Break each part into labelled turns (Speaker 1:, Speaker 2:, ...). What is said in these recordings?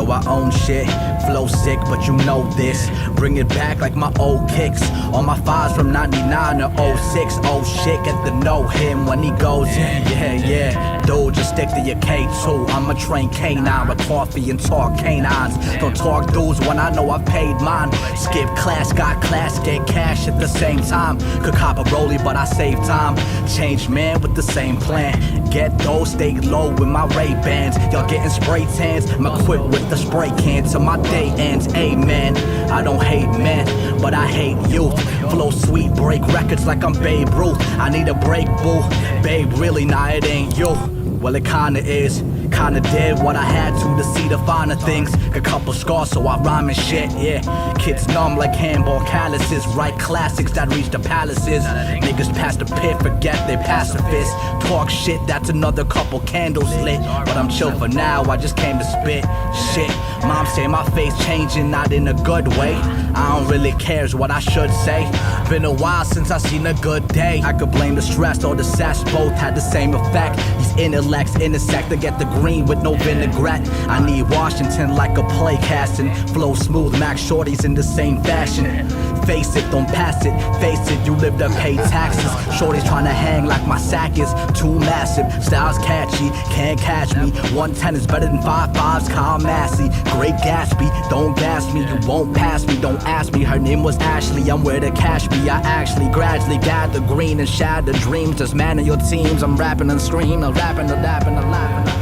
Speaker 1: know I own shit. Flow sick, but you know this. Bring it back like my old kicks. All my files from 99 to 06. Oh shit, get to know him when he goes in. Yeah. Dude, just stick to your K2. I'm a trained canine with coffee and talk canines. Don't talk dudes when I know I paid mine. Skip class, got class, get cash at the same time. Could cop a rollie, but I save time. Change man with the same plan. Get those, stay low with my Ray-Bans. Y'all getting spray tans, I'm equipped with the spray can till my day ends. Amen. I don't hate men, but I hate youth. Flow sweet, break records like I'm Babe Ruth. I need a break, boo. Babe, really, nah, it ain't you. Well, it kinda is. Kinda did what I had to see the finer things. A couple scars, so I rhyme and shit, yeah. Kids numb like handball calluses. Write classics that reach the palaces. Niggas past the pit, forget they pacifists. Talk shit, that's another couple candles lit. But I'm chill for now, I just came to spit shit. Mom say my face changing, not in a good way. I don't really cares what I should say. Been a while since I seen a good day. I could blame the stress or the sass, both had the same effect. These intellects intersect to get the green with no vinaigrette. I need Washington like a play casting. Flow smooth, Max Shorty's in the same fashion. Face it, don't pass it. Face it, you live to pay taxes. Shorty's trying to hang like my sack is too massive. Style's catchy, can't catch me. 110 is better than 5'5's Kyle Massey. Great Gatsby, don't gas me. You won't pass me, don't ask me. Her name was Ashley, I'm where to cash me. I actually gradually gather green and shatter dreams. Just man of your teams, I'm rapping and scream. I'm rapping, I'm laughing, I'm laughing.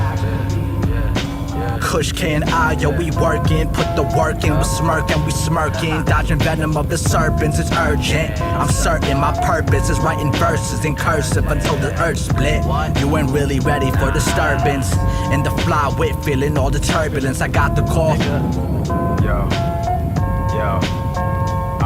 Speaker 1: Kush can I, yo, we working, put the work in, we smirking, dodging venom of the serpents, it's urgent. I'm certain my purpose is writing verses in cursive until the earth split. You ain't really ready for disturbance. In the fly wit, feeling all the turbulence. I got the call.
Speaker 2: Yo.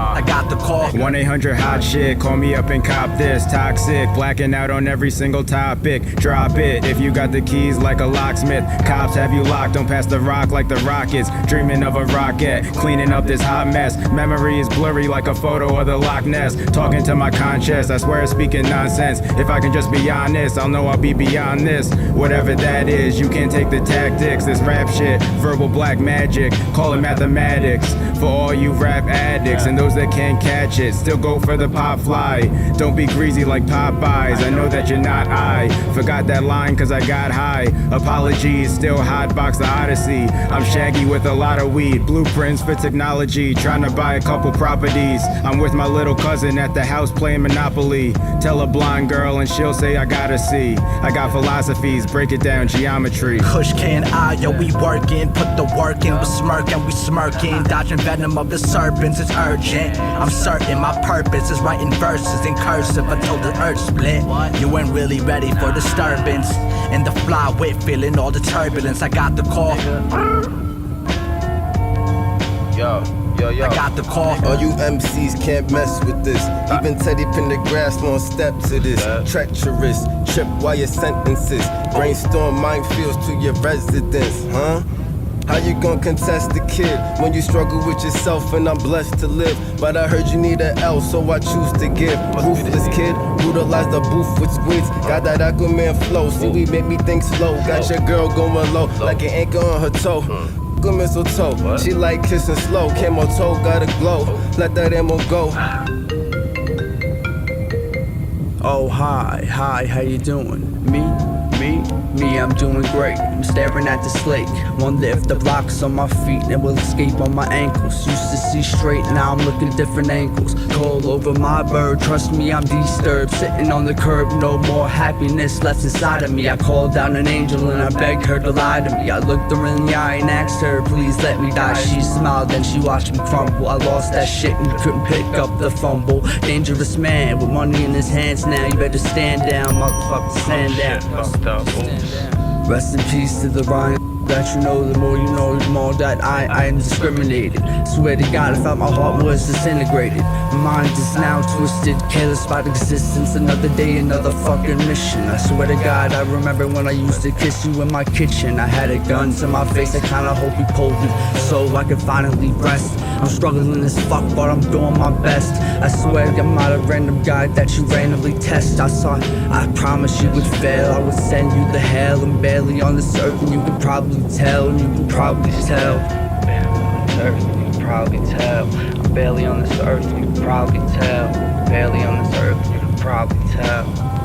Speaker 1: I got the call.
Speaker 2: 1-800-HOT shit, call me up and cop this. Toxic, blacking out on every single topic. Drop it if you got the keys like a locksmith. Cops have you locked, don't pass the rock like the Rockets. Dreaming of a rocket, cleaning up this hot mess. Memory is blurry like a photo of the Loch Ness. Talking to my conscience, I swear speaking nonsense. If I can just be honest, I'll know I'll be beyond this. Whatever that is, you can't take the tactics. This rap shit, verbal black magic, call it mathematics. For all you rap addicts and those that can't catch it, still go for the pop fly. Don't be greasy like Popeyes, I know that you're not I. Forgot that line cause I got high. Apologies, still hotbox the Odyssey. I'm shaggy with a lot of weed. Blueprints for technology, trying to buy a couple properties. I'm with my little cousin at the house playing Monopoly. Tell a blind girl and she'll say I gotta see. I got philosophies, break it down, geometry.
Speaker 1: Kush can I, yo, we working, put the work in, we smirking, dodging venom of the serpents, it's urgent. I'm certain my purpose is writing verses in cursive until the earth split. You ain't really ready for disturbance. In the fly wit, feeling all the turbulence. I got the call.
Speaker 3: Yo.
Speaker 1: I got the call.
Speaker 3: All you MCs can't mess with this. Even Teddy Pendergrass won't step to this. Treacherous, tripwire sentences. Brainstorm minefields to your residence, huh? How you gon' contest the kid when you struggle with yourself and I'm blessed to live? But I heard you need an L, so I choose to give. Ruthless kid, brutalize the booth with squids. Got that Aquaman flow, see we make me think slow. Got your girl going low, like an anchor on her toe. Good mistletoe, she like kissing slow. Camo toe, got a glow, let that ammo go.
Speaker 4: Oh hi, how you doing? Me, I'm doing great. I'm staring at this lake. Wonder if the rocks on my feet and will escape on my ankles. Used to see straight, now I'm looking different angles. Call over my bird, trust me, I'm disturbed. Sitting on the curb, no more happiness left inside of me. I called down an angel and I begged her to lie to me. I looked her in the eye and asked her, please let me die. She smiled, then she watched me crumble. I lost that shit and couldn't pick up the fumble. Dangerous man with money in his hands now. You better stand down, motherfucker, stand down. Rest in peace to the Ryan that you know. The more you know, the more that I am discriminated. Swear to God, I felt my heart was disintegrated. My mind is now twisted, careless about existence. Another day, another fucking mission. I swear to God, I remember when I used to kiss you in my kitchen. I had a gun to my face, I kinda hope you pulled me so I could finally rest. I'm struggling as fuck, but I'm doing my best. I swear I'm not a random guy that you randomly test. I promised you would fail, I would send you to hell and bail. barely on this earth, and you can probably tell, and you can probably tell. I'm barely on this earth, you can probably tell. I'm barely on this earth, you can probably tell.